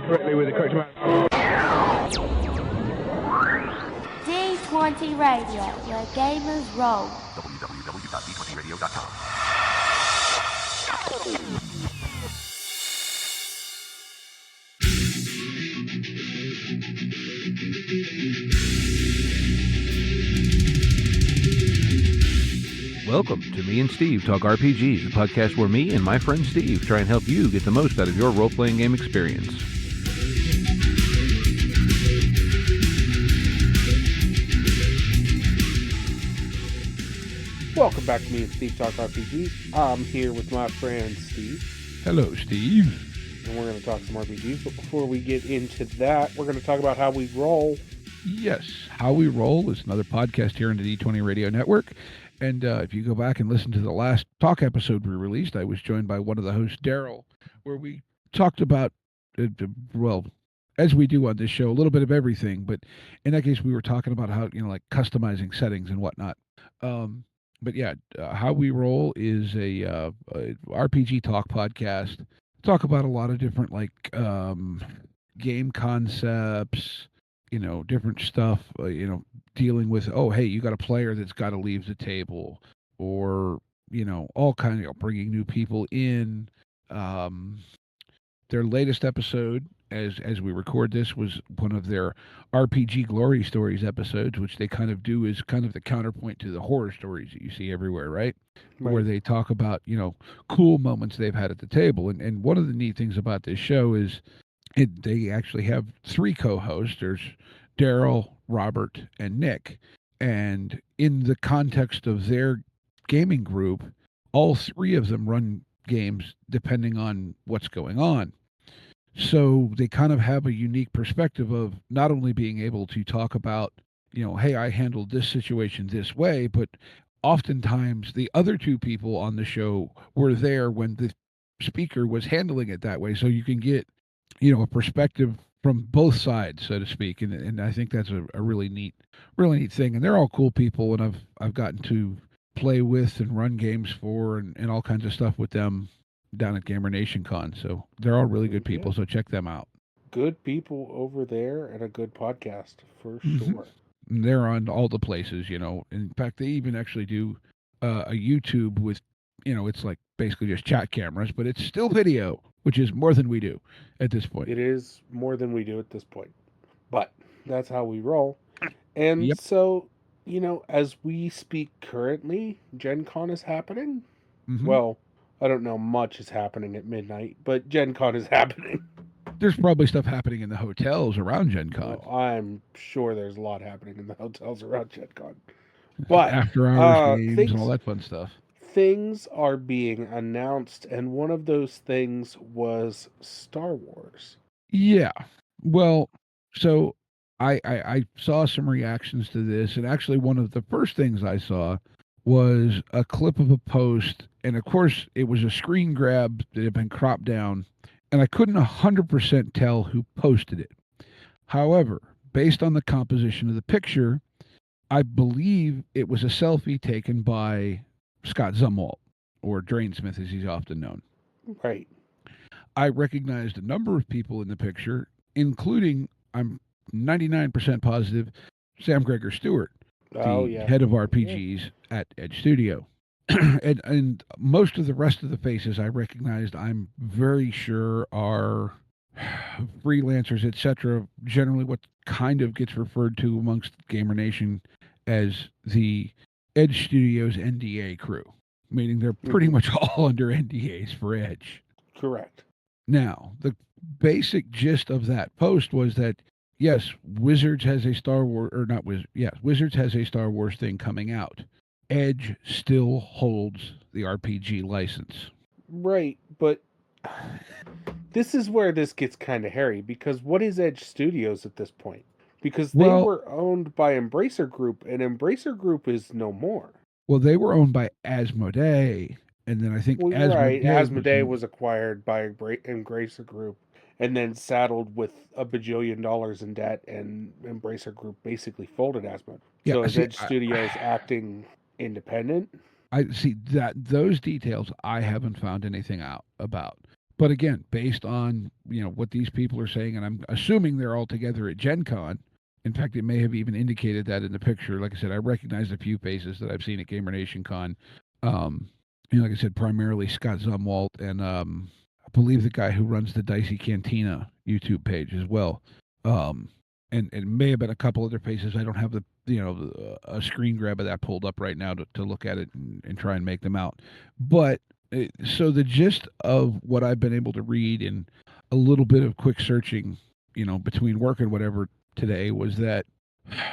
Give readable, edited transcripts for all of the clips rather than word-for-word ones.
correctly with the correct amount. D20 Radio, where gamers roll. www.d20radio.com. Welcome to Me and Steve Talk RPG, the podcast where me and my friend Steve try and help you get the most out of your role-playing game experience. Welcome back to Me and Steve Talk RPG. I'm here with my friend Steve. Hello, Steve. And we're going to talk some RPGs, but before we get into that, we're going to talk about how we roll. Yes, How We Roll is another podcast here on the D20 Radio Network. And if you go back and listen to the last talk episode we released, I was joined by one of the hosts, Daryl, where we talked about, well, as we do on this show, a little bit of everything. But in that case, we were talking about how, like customizing settings and whatnot. But yeah, How We Roll is a RPG talk podcast. Talk about a lot of different game concepts, different stuff, dealing with, oh, hey, you got a player that's got to leave the table, or, all kinds of bringing new people in. Their latest episode, as we record this, was one of their RPG Glory Stories episodes, which they kind of do as kind of the counterpoint to the horror stories that you see everywhere, right? Where they talk about, cool moments they've had at the table. And one of the neat things about this show is they actually have three co-hosts. There's Daryl, Robert, and Nick. And in the context of their gaming group, all three of them run games depending on what's going on. So they kind of have a unique perspective of not only being able to talk about, hey, I handled this situation this way, but oftentimes the other two people on the show were there when the speaker was handling it that way. So you can get, a perspective from both sides, so to speak. And I think that's a really neat thing. And they're all cool people. And I've gotten to play with and run games for and all kinds of stuff with them down at Gamer Nation Con. So they're all really good people. So check them out. Good people over there and a good podcast for sure. And they're on all the places, In fact, they even actually do a YouTube with, it's like basically just chat cameras, but it's still video, which is more than we do at this point. It is more than we do at this point. But that's how we roll. And so, as we speak currently, Gen Con is happening. Mm-hmm. Well, I don't know much is happening at midnight, but Gen Con is happening. There's probably stuff happening in the hotels around Gen Con. Well, I'm sure there's a lot happening in the hotels around Gen Con. But after hours games and all that fun stuff. Things are being announced, and one of those things was Star Wars. Yeah. Well, so I saw some reactions to this, and actually one of the first things I saw was a clip of a post, and of course it was a screen grab that had been cropped down, and I couldn't 100% tell who posted it. However, based on the composition of the picture, I believe it was a selfie taken by Scott Zumwalt, or Drainsmith as he's often known. Right. I recognized a number of people in the picture, including, I'm 99% positive, Sam Gregor Stewart, the head of RPGs at Edge Studio. and most of the rest of the faces I recognized, I'm very sure are freelancers, etc. Generally what kind of gets referred to amongst Gamer Nation as the Edge Studios NDA crew, meaning they're pretty much all under NDAs for Edge. Correct. Now, the basic gist of that post was that, yes, Wizards has a Star Wars, or not Wizards, yes, Wizards has a Star Wars thing coming out. Edge still holds the RPG license. Right, but this is where this gets kind of hairy, because what is Edge Studios at this point? Because they were owned by Embracer Group, and Embracer Group is no more. Well, they were owned by Asmodee, and then I think Asmodee was acquired by Embracer Group, and then saddled with $1 bajillion in debt, and Embracer Group basically folded Asmodee. Yeah, so is Edge Studios acting independent? I see that those details I haven't found anything out about. But again, based on what these people are saying, and I'm assuming they're all together at Gen Con. In fact, it may have even indicated that in the picture. Like I said, I recognized a few faces that I've seen at Gamer Nation Con. Like I said, primarily Scott Zumwalt and I believe the guy who runs the Dicey Cantina YouTube page as well. And it may have been a couple other faces. I don't have a screen grab of that pulled up right now to look at it and try and make them out. But so the gist of what I've been able to read and a little bit of quick searching, between work and whatever today, was that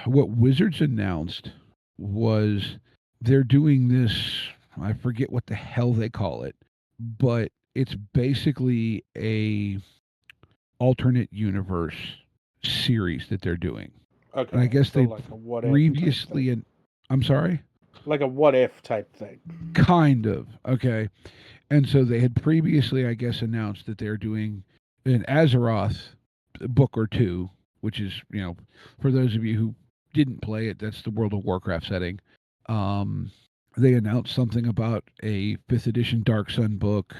what Wizards announced was they're doing this, I forget what the hell they call it, but it's basically a alternate universe series that they're doing. Okay. And I guess so they like a what previously I'm sorry? Like a what if type thing. Kind of. Okay. And so they had previously, I guess, announced that they're doing an Azeroth book or two, which is, for those of you who didn't play it, that's the World of Warcraft setting. They announced something about a 5th edition Dark Sun book,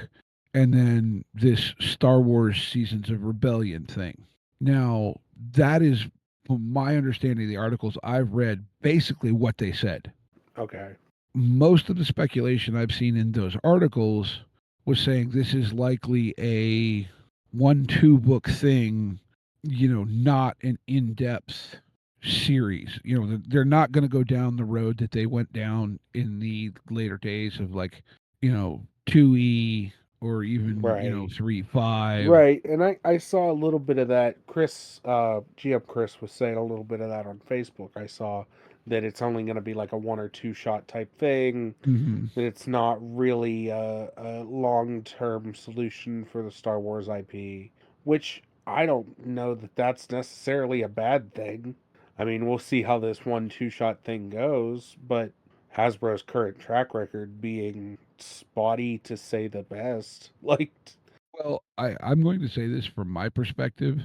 and then this Star Wars Seasons of Rebellion thing. Now, that is, from my understanding of the articles I've read, basically what they said. Okay. Most of the speculation I've seen in those articles was saying this is likely a 1-2 book thing, not an in-depth series. They're not going to go down the road that they went down in the later days of 2E or even, Right. 3.5. Right. And I saw a little bit of that. Chris, GM Chris was saying a little bit of that on Facebook. I saw that it's only going to be like a 1 or 2 shot type thing. Mm-hmm. That it's not really a long-term solution for the Star Wars IP, which I don't know that that's necessarily a bad thing. I mean, we'll see how this 1-2 shot thing goes, but Hasbro's current track record being spotty to say the best. Well, I'm going to say this from my perspective,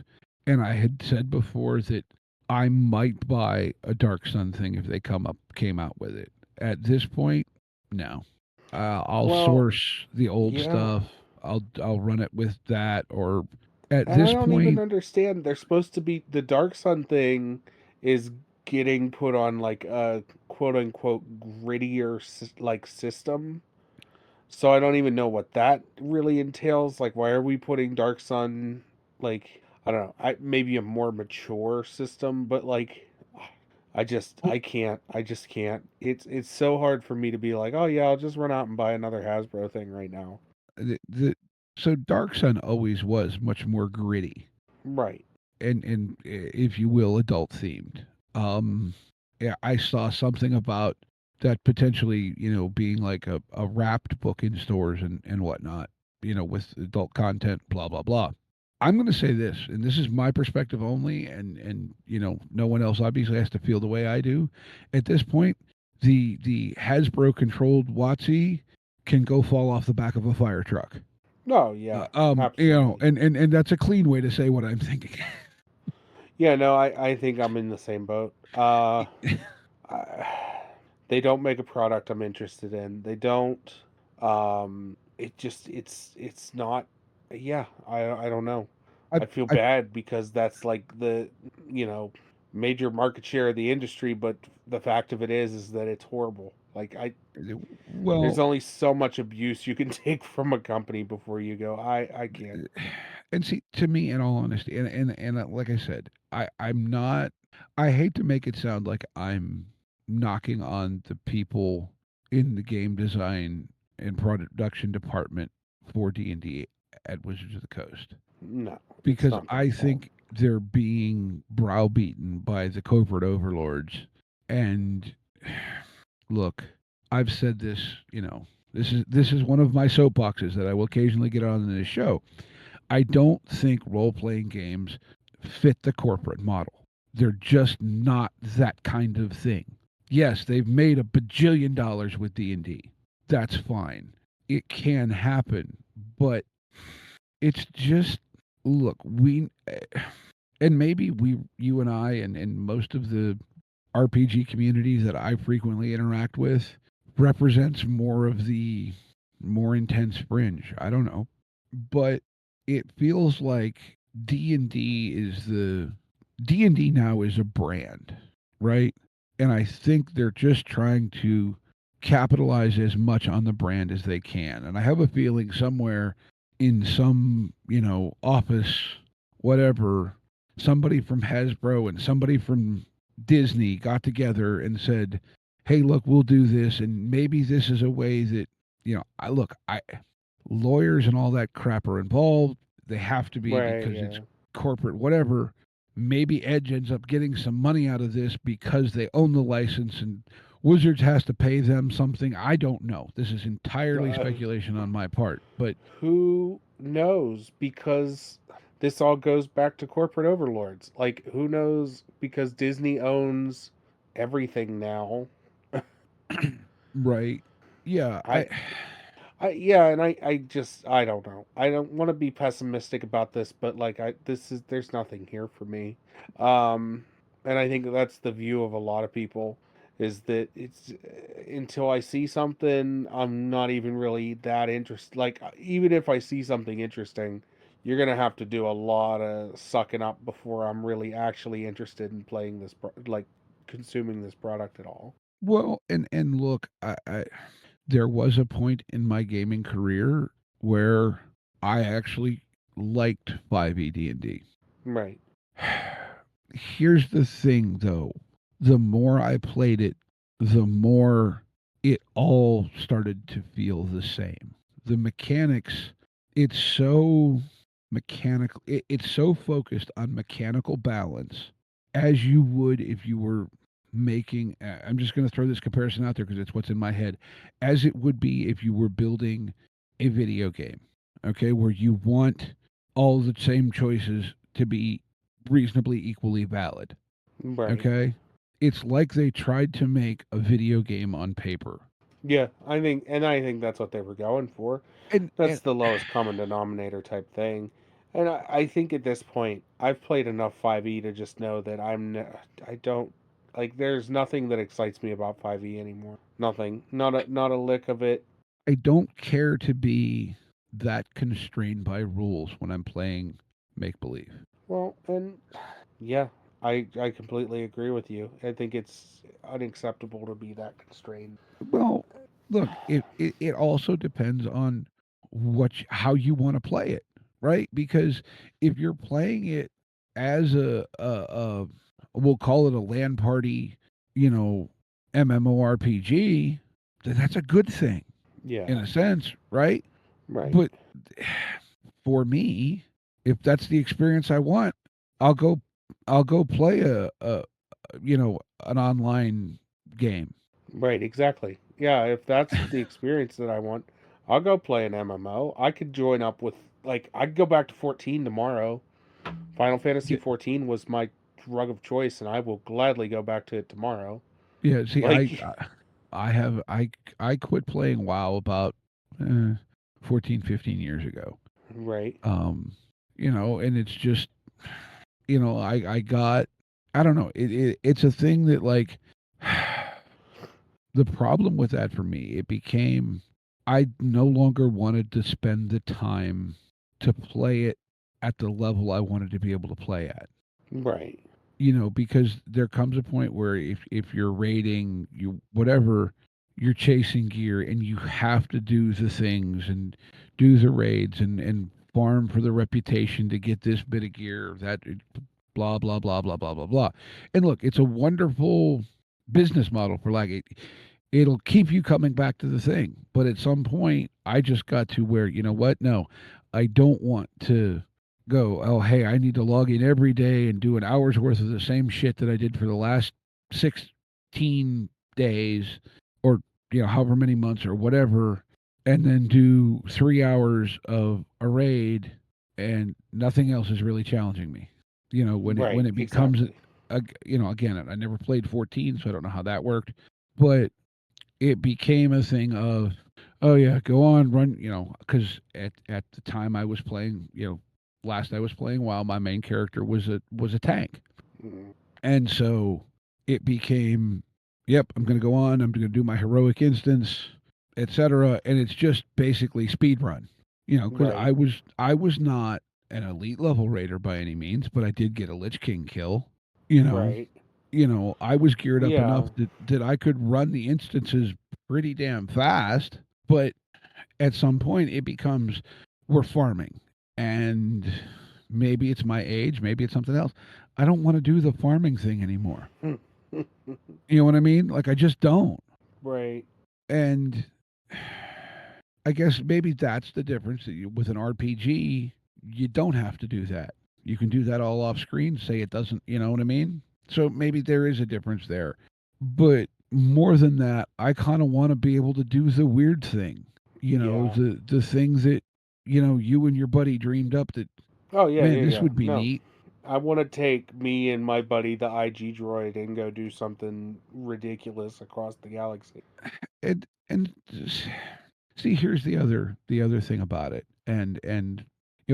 and I had said before that I might buy a Dark Sun thing if they came out with it. At this point, no. I'll source the old stuff. I'll run it with that, or at this I don't point, even understand. They're supposed to be the Dark Sun thing is getting put on like a quote unquote grittier system. So I don't even know what that really entails. Like, why are we putting Dark Sun like I don't know, maybe a more mature system, but I just can't. It's so hard for me to be like, oh yeah, I'll just run out and buy another Hasbro thing right now. So Dark Sun always was much more gritty, right? And if you will, adult themed. Yeah, I saw something about that potentially, being like a wrapped book in stores and whatnot, with adult content, blah blah blah. I'm going to say this, and this is my perspective only, and no one else obviously has to feel the way I do. At this point, the Hasbro controlled WotC can go fall off the back of a fire truck. Oh yeah, absolutely. And that's a clean way to say what I'm thinking. Yeah, no, I think I'm in the same boat. They don't make a product I'm interested in. They don't. It's not. Yeah, I don't know. I feel bad because that's like the major market share of the industry, but the fact of it is that it's horrible. There's only so much abuse you can take from a company before you go, I can't. And see, to me, in all honesty, and like I said, I'm not. I hate to make it sound like I'm knocking on the people in the game design and production department for D&D at Wizards of the Coast. No, because I think they're being browbeaten by the covert overlords. And look, I've said this, this is one of my soapboxes that I will occasionally get on in this show. I don't think role-playing games fit the corporate model. They're just not that kind of thing. Yes, they've made $1 bajillion with D&D. That's fine. It can happen, but it's just, look, and maybe you and I and most of the RPG communities that I frequently interact with represents more of the more intense fringe. I don't know. But it feels like D&D is the D&D now is a brand, right? And I think they're just trying to capitalize as much on the brand as they can. And I have a feeling somewhere in some, office, whatever, somebody from Hasbro and somebody from Disney got together and said, "Hey, look, we'll do this, and maybe this is a way that, I lawyers and all that crap are involved. They have to be Right, because it's yeah. corporate, whatever. Maybe Edge ends up getting some money out of this because they own the license and Wizards has to pay them something. I don't know. This is entirely Uh, speculation on my part, but who knows? Because this all goes back to corporate overlords. Like, who knows? Because Disney owns everything now. right. Yeah, I yeah, and I just I don't know. I don't want to be pessimistic about this, but like there's nothing here for me. Um and I think that's the view of a lot of people is that it's until I see something, I'm not even really that interested. Like even if I see something interesting, you're going to have to do a lot of sucking up before I'm really actually interested in playing this like consuming this product at all. well, and look, I there was a point in my gaming career where I actually liked 5e D&D. Right. Here's the thing, though. The more I played it, the more it all started to feel the same. The mechanics, it's so mechanical. It's so focused on mechanical balance as you would if you were making. I'm just going to throw this comparison out there because it's what's in my head. As it would be if you were building a video game, okay, where you want all the same choices to be reasonably equally valid. Right. Okay? It's like they tried to make a video game on paper. Yeah, I think that's what they were going for. And That's the lowest common denominator type thing. And I think at this point, I've played enough 5e to just know that I don't like. There's nothing that excites me about 5e anymore. Nothing. Not a lick of it. I don't care to be that constrained by rules when I'm playing make believe. Well, and yeah, I completely agree with you. I think it's unacceptable to be that constrained. Well, look, it also depends on how you want to play it, right? Because if you're playing it as a we'll call it a LAN party, you know, MMORPG, then that's a good thing in Yeah. a sense, right? Right. But for me, if that's the experience I want, I'll go I'll go play an online game. Right, exactly. Yeah, if that's the experience that I want, I'll go play an MMO. I could join up with like I'd go back to 14 tomorrow. Final Fantasy Yeah, 14 was my drug of choice and I will gladly go back to it tomorrow. yeah, see, Like I have I quit playing WoW about 14, 15 years ago. right. And it's just I got I don't know. It's a thing that like the problem with that for me, it became I no longer wanted to spend the time to play it at the level I wanted to be able to play at. Right. Because there comes a point where if you're raiding, you whatever, you're chasing gear and you have to do the things and do the raids and farm for the reputation to get this bit of gear, that blah blah blah blah blah blah blah. And look, it's a wonderful business model for like it'll keep you coming back to the thing. But at some point, I just got to where, you know what? No, I don't want to go, oh, hey, I need to log in every day and do an hour's worth of the same shit that I did for the last 16 days or, however many months or whatever, and then do 3 hours of a raid and nothing else is really challenging me. When Right, it becomes, exactly. again, I never played 14, so I don't know how that worked. But it became a thing of, oh yeah, go on, run, because at the time I was playing, last I was playing while my main character was a tank, Mm. and so it became, yep, I'm going to go on, I'm going to do my heroic instance, etc., and it's just basically speed run. Because Right. I was not an elite level raider by any means, but I did get a Lich King kill. You know, Right. I was geared up enough Yeah. that I could run the instances pretty damn fast, but at some point it becomes we're farming, and maybe it's my age, maybe it's something else. I don't want to do the farming thing anymore. You know what I mean? Like I just don't. Right. And I guess maybe that's the difference. With an RPG, you don't have to do that. You can do that all off screen. Say it doesn't. You know what I mean? So maybe there is a difference there. But more than that, I kind of want to be able to do the weird thing. Yeah. The things that you and your buddy dreamed up that, Oh yeah, man, yeah, this yeah. would be No. neat. I want to take me and my buddy, the IG droid, and go do something ridiculous across the galaxy. And see, here's the other thing about it. And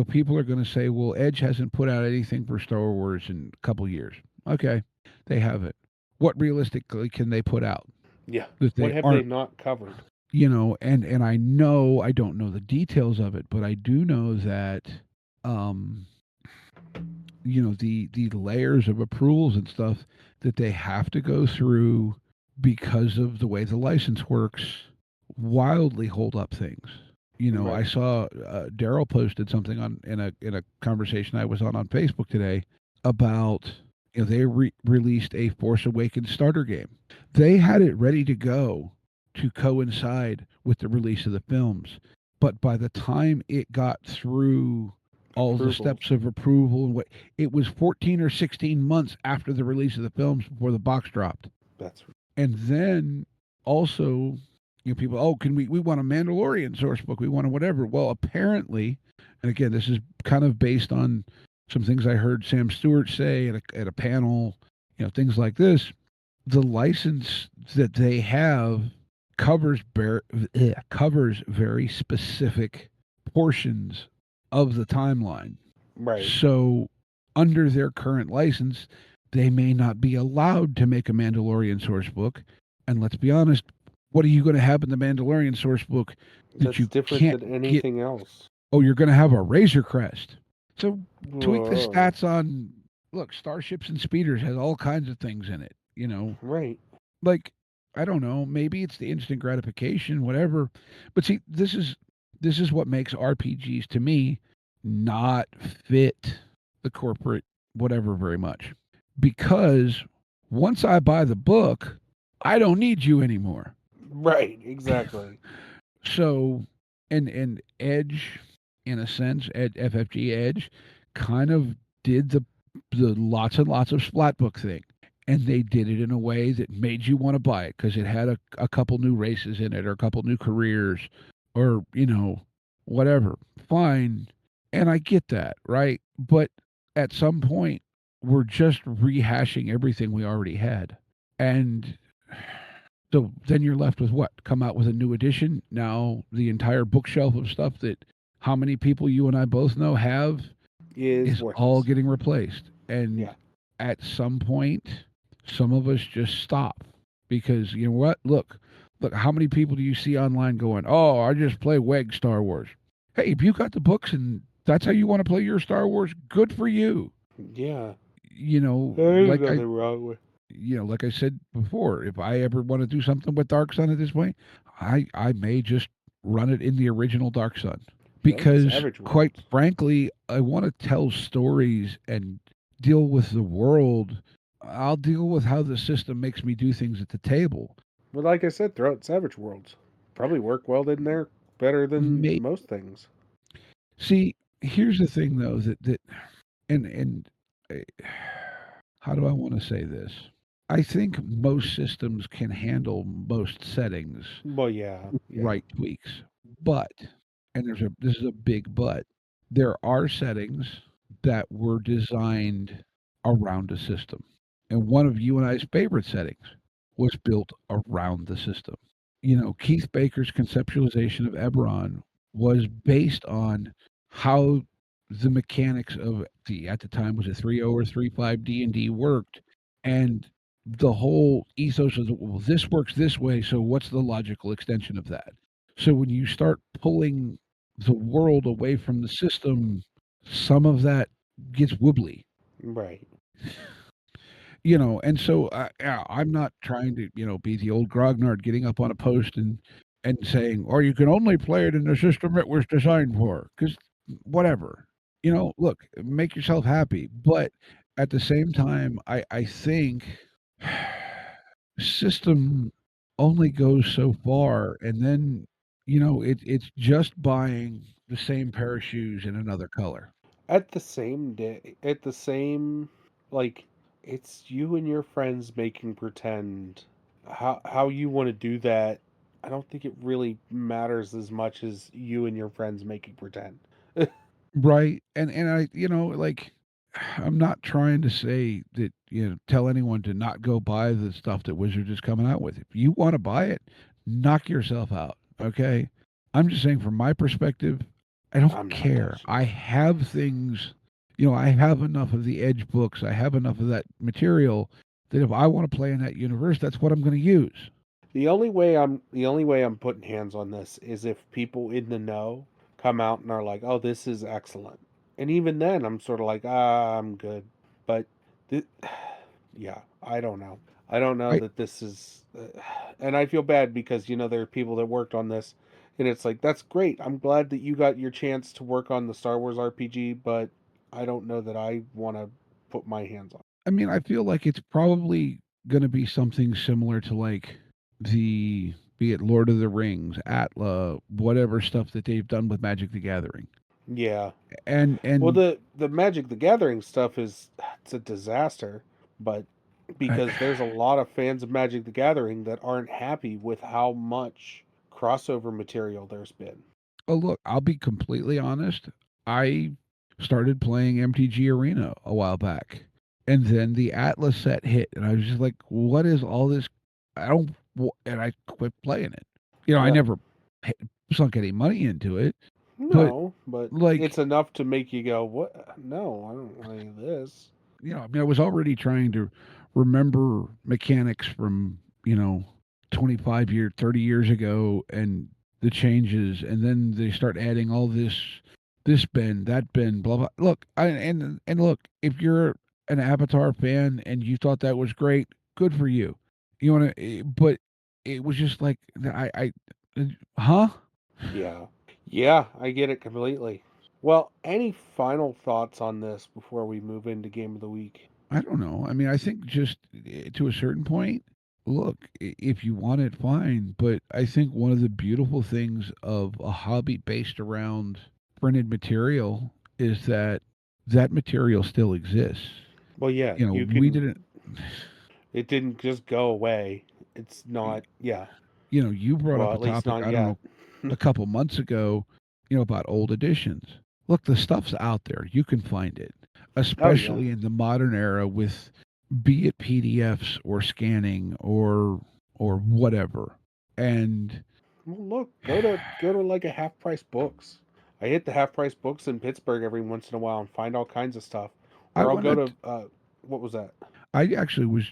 people are going to say, well, Edge hasn't put out anything for Star Wars in a couple years. Okay, they haven't. What realistically can they put out Yeah. that What they have they aren't? not covered? And I know I don't know the details of it, but I do know that um the layers of approvals and stuff that they have to go through because of the way the license works wildly hold up things. I Right. saw Daryl posted something on in a conversation I was on Facebook today about they released a Force Awakens starter game. They had it ready to go to coincide with the release of the films, but by the time it got through all the Approvals. steps of approval and what, it was 14 or 16 months after the release of the films before the box dropped. That's And then also, people, oh, we want a Mandalorian source book, we want a whatever. Well, apparently, and again, this is kind of based on some things I heard Sam Stewart say at a panel, things like this. The license that they have covers covers very specific portions of the timeline. right. So, under their current license, they may not be allowed to make a Mandalorian source book. And let's be honest, what are you going to have in the Mandalorian source book that That's you different can't than get? anything else. Oh, you're going to have a Razor Crest. So, tweak the Whoa. stats on. Look, Starships and Speeders has all kinds of things in it. Right. Like, I don't know, maybe it's the instant gratification, whatever. But see, this is what makes RPGs to me not fit the corporate whatever very much. Because once I buy the book, I don't need you anymore. Right. Exactly. So, and Edge, in a sense, FFG Edge, kind of did the lots and lots of splat book thing. And they did it in a way that made you want to buy it because it had a couple new races in it or a couple new careers or, whatever. Fine. And I get that, right? But at some point, we're just rehashing everything we already had. And so then you're left with what? Come out with a new edition. Now the entire bookshelf of stuff that how many people you and I both know have is all Worthless. getting replaced. And Yeah. at some point, some of us just stop because you know what? Look, how many people do you see online going, "Oh, I just play WEG Star Wars." Hey, if you got the books and that's how you want to play your Star Wars, good for you. Yeah. You know, There's like nothing wrong with. like I said before, if I ever want to do something with Dark Sun at this point, I may just run it in the original Dark Sun because, Savage quite Worlds. frankly, I want to tell stories and deal with the world. I'll deal with how the system makes me do things at the table. But like I said, throughout Savage Worlds, probably work well in there better than May, most things. see, here's the thing though that and uh, how do I want to say this? I think most systems can handle most settings, Well, yeah. right tweaks, but and this is a big but. There are settings that were designed around a system. And one of you and I's favorite settings was built around the system. Keith Baker's conceptualization of Eberron was based on how the mechanics of at the time was it 3.0 or 3.5 D&D worked, and the whole ethos of well, this works this way, so what's the logical extension of that? So when you start pulling the world away from the system, some of that gets wobbly. Right. And so I'm not trying to, be the old grognard getting up on a post and saying, or you can only play it in the system it was designed for, because whatever, look, make yourself happy. But at the same time, I think system only goes so far, and then, it's just buying the same pair of shoes in another color. At the same day, at the same, like, it's you and your friends making pretend. How you want to do that, I don't think it really matters as much as you and your friends making pretend. Right. And I, like, I'm not trying to say that, tell anyone to not go buy the stuff that Wizards is coming out with. If you want to buy it, knock yourself out. Okay. I'm just saying, from my perspective, I don't I'm not care. touching I it. have things, I have enough of the Edge books. I have enough of that material that if I want to play in that universe, that's what I'm going to use. The only way I'm putting hands on this is if people in the know come out and are like, "Oh, this is excellent," and even then, I'm sort of like, I'm good. But, th- yeah, I don't know. I don't know I, that this is, and I feel bad because there are people that worked on this, and it's like that's great. I'm glad that you got your chance to work on the Star Wars RPG, but I don't know that I want to put my hands on. I mean, I feel like it's probably going to be something similar to like be it Lord of the Rings, Atla, whatever stuff that they've done with Magic the Gathering. Yeah. And Well, and the Magic the Gathering stuff it's a disaster, but I, because there's a lot of fans of Magic the Gathering that aren't happy with how much crossover material there's been. oh look, I'll be completely honest. I started playing MTG Arena a while back, and then the Atlas set hit, and I was just like, "What is all this?" I don't, and I quit playing it. I Yeah. never sunk any money into it, but No, but it's like, enough to make you go, "What? No, I don't want any of this." I mean, I was already trying to remember mechanics from, 25 years, 30 years ago, and the changes, and then they start adding all this bend, that bend, blah blah. Look, and look, if you're an Avatar fan and you thought that was great, good for you. You want to, but it was just like huh? Yeah. Yeah, I get it completely. Well, any final thoughts on this before we move into game of the week? I don't know. I mean, I think just to a certain point, look, if you want it, fine. But I think one of the beautiful things of a hobby based around printed material is that that material still exists. Well, yeah, you We can. didn't, It didn't just go away. It's not. Yeah. you brought Well, up a at least topic, not I don't yet. know, a couple months ago, about old editions. Look, the stuff's out there. You can find it, Oh yeah. especially in the modern era with, be it PDFs or scanning or whatever. And Well, look, go to like a half price books. I hit the half price books in Pittsburgh every once in a while and find all kinds of stuff. I Or I'll go went to what was that? I actually was,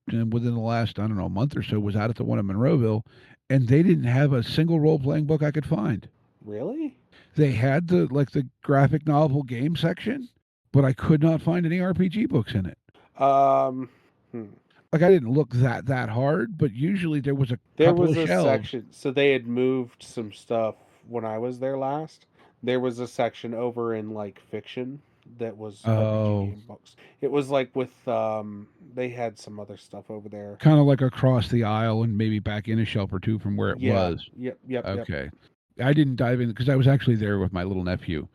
within the last, I don't know, month or so, was out at the one in Monroeville, and they didn't have a single role playing book I could find. Really? They had the graphic novel game section, but I could not find any RPG books in it. Um, hmm. Like, I didn't look that hard, but usually there was a There couple was of a shelves. section. So they had moved some stuff when I was there last. There was a section over in like fiction that was RPG Oh, game books. It was like with they had some other stuff over there. kind of like across the aisle and maybe back in a shelf or two from where it Yeah. was. Yep. Yep. Yep. Okay. I didn't dive in because I was actually there with my little nephew,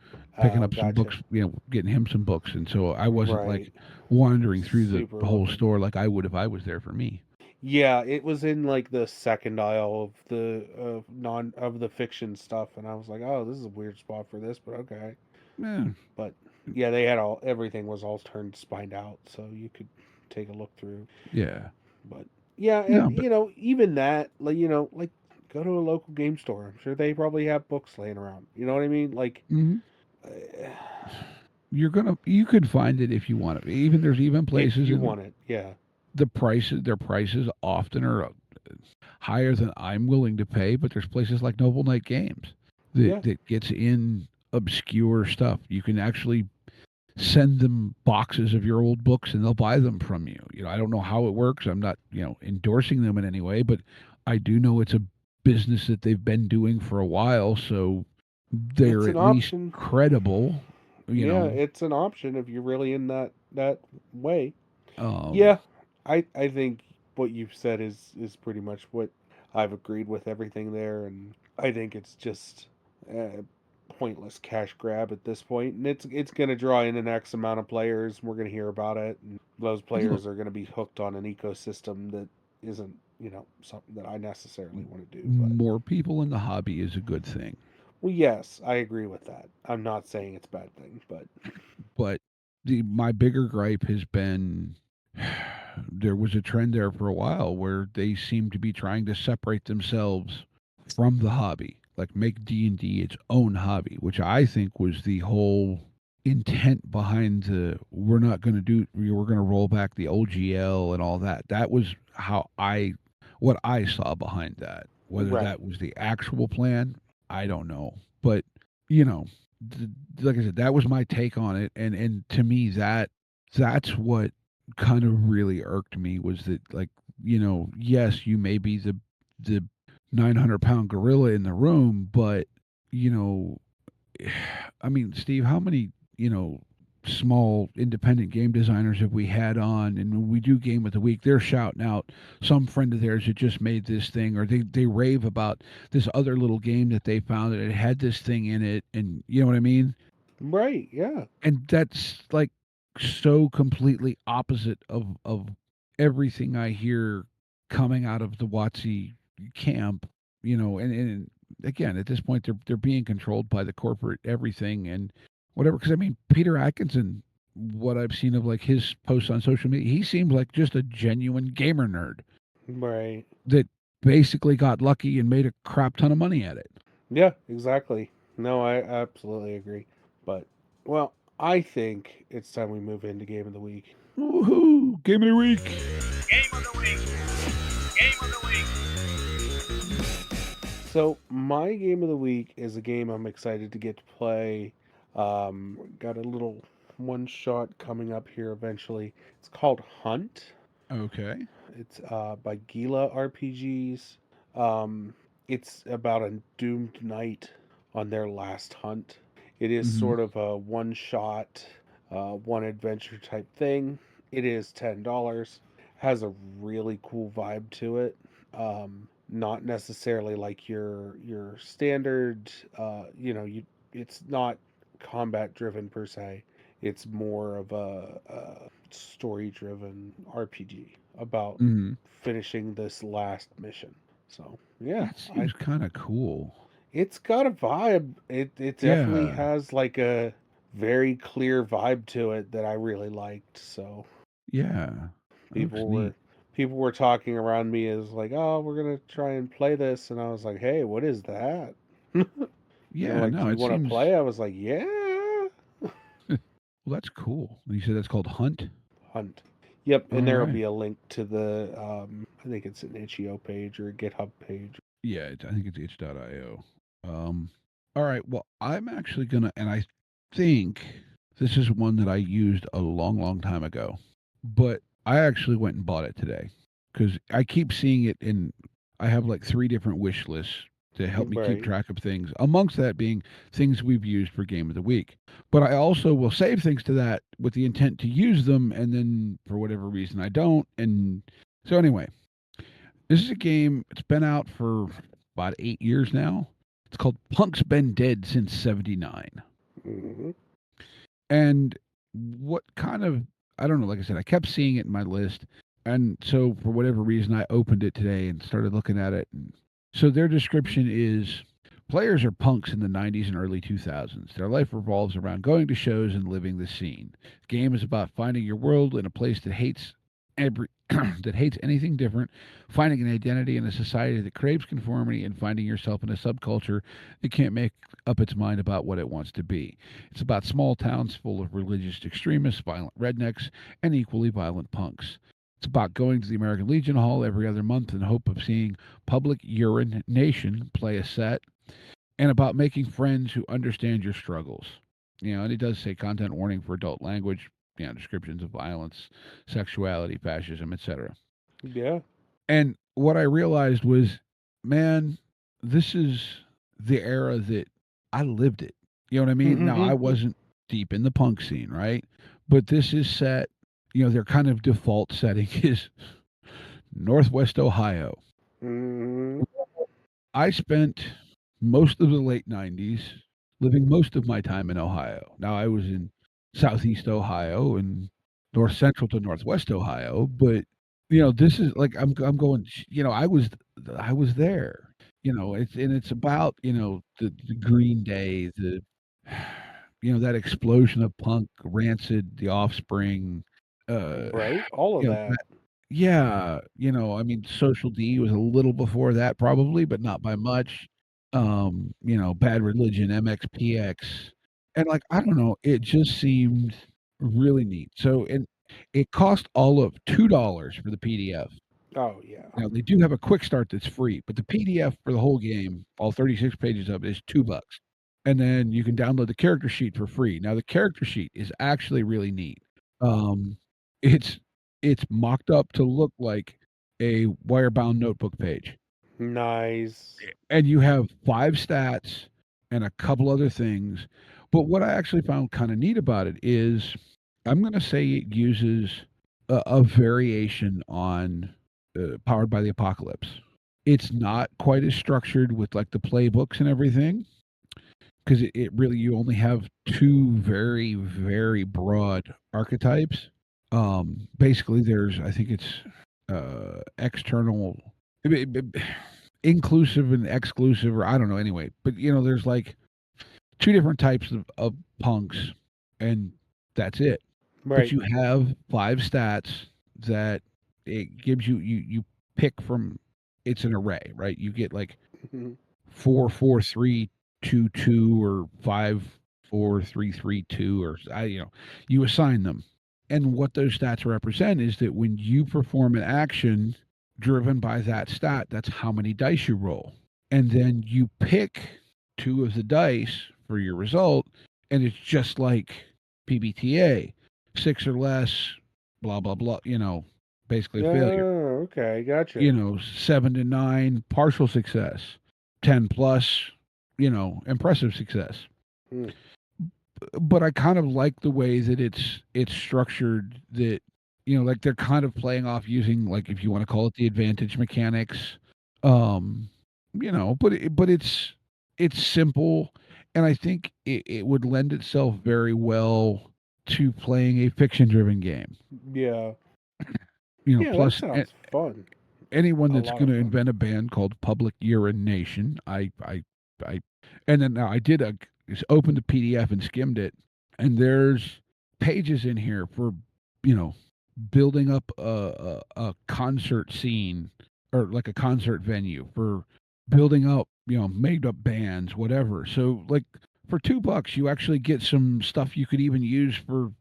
picking Oh, up some gotcha. books, getting him some books, and so I wasn't like Right. wandering through Super the whole looking. store like I would if I was there for me. Yeah, it was in like the second aisle of the non of the fiction stuff, and I was like, "Oh, this is a weird spot for this," but okay. Yeah, But yeah, they had everything was all turned spined out, so you could take a look through. yeah, But yeah, no, and but even that, like like go to a local game store. I'm sure they probably have books laying around. You know what I mean? Like, mhm. uh, You could find it if you want it. Even there's even if places you in want it, yeah. their prices often are higher than I'm willing to pay, but there's places like Noble Knight Games that gets in obscure stuff. You can actually send them boxes of your old books and they'll buy them from you. I don't know how it works. I'm not, endorsing them in any way, but I do know it's a business that they've been doing for a while, so they're at least credible. It's an option if you're really in that way. Um, Yeah, I think what you've said is pretty much what I've agreed with everything there, and I think it's just a pointless cash grab at this point, and it's going to draw in an X amount of players. We're going to hear about it, and those players are going to be hooked on an ecosystem that isn't something that I necessarily want to do. But more people in the hobby is a good thing. well, yes, I agree with that. I'm not saying it's a bad thing, but my bigger gripe has been there was a trend there for a while where they seem to be trying to separate themselves from the hobby, like make D&D its own hobby, which I think was the whole intent behind we're going to roll back the OGL and all that. That was what I saw behind that. Whether that was the actual plan, I don't know. But, like I said, that was my take on it. And to me, that's what kind of really irked me was that, like, yes, you may be the 900-pound gorilla in the room, but, I mean, Steve, how many, small independent game designers have we had on, and when we do Game of the Week, they're shouting out some friend of theirs that just made this thing, or they rave about this other little game that they found that it had this thing in it, and you know what I mean? Right, yeah. And that's like so completely opposite of everything I hear coming out of the WotC camp, and again, at this point they're being controlled by the corporate everything and whatever. Because I mean, Peter Atkinson, what I've seen of like his posts on social media, he seems like just a genuine gamer nerd, right? That basically got lucky and made a crap ton of money at it. Yeah, exactly. No, I absolutely agree. But well, I think it's time we move into Game of the Week. Woohoo! Game of the Week. Game of the Week. Game of the Week. So my Game of the Week is a game I'm excited to get to play. Got a little one shot coming up here eventually. It's called Hunt. Okay. It's by Gila RPGs. It's about a doomed knight on their last hunt. It is sort of a one shot, one adventure type thing. It is $10. Has a really cool vibe to it. Not necessarily like your standard. It's not combat driven per se. It's more of a story driven RPG about finishing this last mission. So yeah, that seems kind of cool. It's got a vibe. It definitely has like a very clear vibe to it that I really liked. So yeah, people were talking around me as like, oh, we're gonna try and play this, and I was like, hey, what is that? Yeah, like, no, do you want to play? I was like, yeah. Well, that's cool. You said that's called Hunt? Hunt. Yep, and there will right. be a link to the, I think it's an itch.io page or a GitHub page. Yeah, I think it's itch.io. All right, well, I'm actually going to, and I think this is one that I used a long, long time ago, but I actually went and bought it today because I keep seeing it I have like 3 different wish lists to help me keep track of things, amongst that being things we've used for Game of the Week. But I also will save things to that with the intent to use them, and then for whatever reason I don't. And so anyway, this is a game, it's been out for about 8 years now. It's called Punk's Been Dead Since 79. Mm-hmm. And what kind of, I don't know, like I said, I kept seeing it in my list. And so for whatever reason, I opened it today and started looking at it. And so their description is, players are punks in the 90s and early 2000s. Their life revolves around going to shows and living the scene. The game is about finding your world in a place that hates that hates anything different, finding an identity in a society that craves conformity, and finding yourself in a subculture that can't make up its mind about what it wants to be. It's about small towns full of religious extremists, violent rednecks, and equally violent punks. It's about going to the American Legion Hall every other month in hope of seeing Public Urination play a set. and about making friends who understand your struggles. And it does say content warning for adult language, descriptions of violence, sexuality, fascism, etc. Yeah. And what I realized was, man, this is the era that I lived it. You know what I mean? Now, I wasn't deep in the punk scene, right? But this is set, their kind of default setting is Northwest Ohio. Mm-hmm. I spent most of the late 90s living most of my time in Ohio. Now, I was in Southeast Ohio and North Central to Northwest Ohio, but this is like I'm going. I was there. It's about the Green Day, the that explosion of punk, Rancid, The Offspring, Right? All of that. yeah, I mean, Social D was a little before that probably, but not by much. Bad Religion, MXPX, and like I don't know, it just seemed really neat. So, and it cost all of $2 for the PDF. Oh yeah. Now they do have a quick start that's free, but the PDF for the whole game, all 36 pages of it, is $2. And then you can download the character sheet for free. Now the character sheet is actually really neat. It's mocked up to look like a wire-bound notebook page. Nice. And you have 5 stats and a couple other things. But what I actually found kind of neat about it is I'm going to say it uses a variation on Powered by the Apocalypse. It's not quite as structured with like the playbooks and everything, because it really, you only have 2 very, very broad archetypes. Basically, there's, I think it's external, inclusive and exclusive, or I don't know. Anyway, but there's like 2 different types of punks, and that's it. Right. But you have 5 stats that it gives you. You pick from. It's an array, right? You get like 4, 4, 3, 2, 2, or 5, 4, 3, 3, 2, or you assign them. And what those stats represent is that when you perform an action driven by that stat, that's how many dice you roll. And then you pick 2 of the dice for your result, and it's just like PBTA, 6 or less, blah, blah, blah, basically failure. Oh, okay, gotcha. 7 to 9, partial success, 10 plus, impressive success. But I kind of like the way that it's structured, that like they're kind of playing off using, like, if you want to call it, the advantage mechanics, but it's simple, and I think it would lend itself very well to playing a fiction driven game. Yeah. Plus, that sounds fun. Anyone that's going to invent a band called Public Urination, and then now I did opened the PDF and skimmed it, and there's pages in here for building up a concert scene, or like a concert venue, for building up made up bands, whatever. So like for $2 you actually get some stuff you could even use for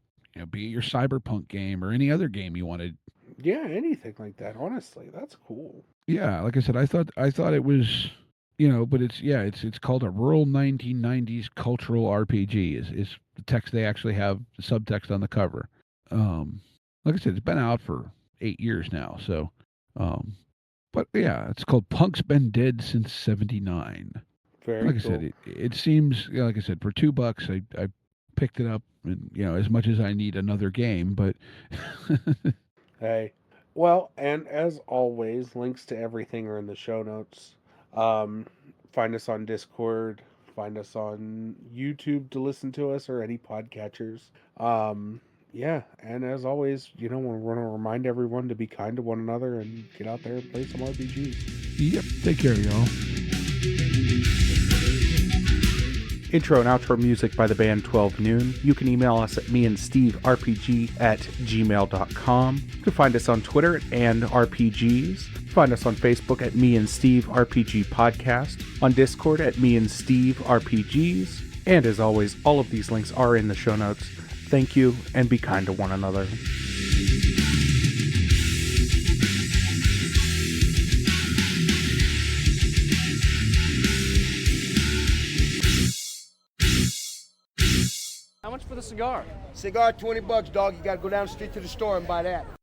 be it your cyberpunk game or any other game you wanted. Yeah, anything like that, honestly. That's cool. Yeah, like I said, I thought it was, but it's called a rural 1990s cultural RPG is the text. They actually have the subtext on the cover. Like I said, it's been out for 8 years now, so but yeah, it's called Punk's Been Dead Since '79. Very like cool. I said, it seems, like I said, for $2 I picked it up, and as much as I need another game, but Hey. Well, and as always, links to everything are in the show notes. Find us on Discord. Find us on YouTube to listen to us, or any podcatchers. Yeah, and as always, we want to remind everyone to be kind to one another and get out there and play some RPGs. Yep, take care, y'all. Intro and outro music by the band 12 Noon. You can email us at meandsteverpg@gmail.com. You can find us on Twitter and RPGs. Find us on Facebook at Me and Steve RPG Podcast. On Discord at Me and Steve RPGs. And as always, all of these links are in the show notes. Thank you, and be kind to one another. cigar? Cigar, $20, dog. You got to go down the street to the store and buy that.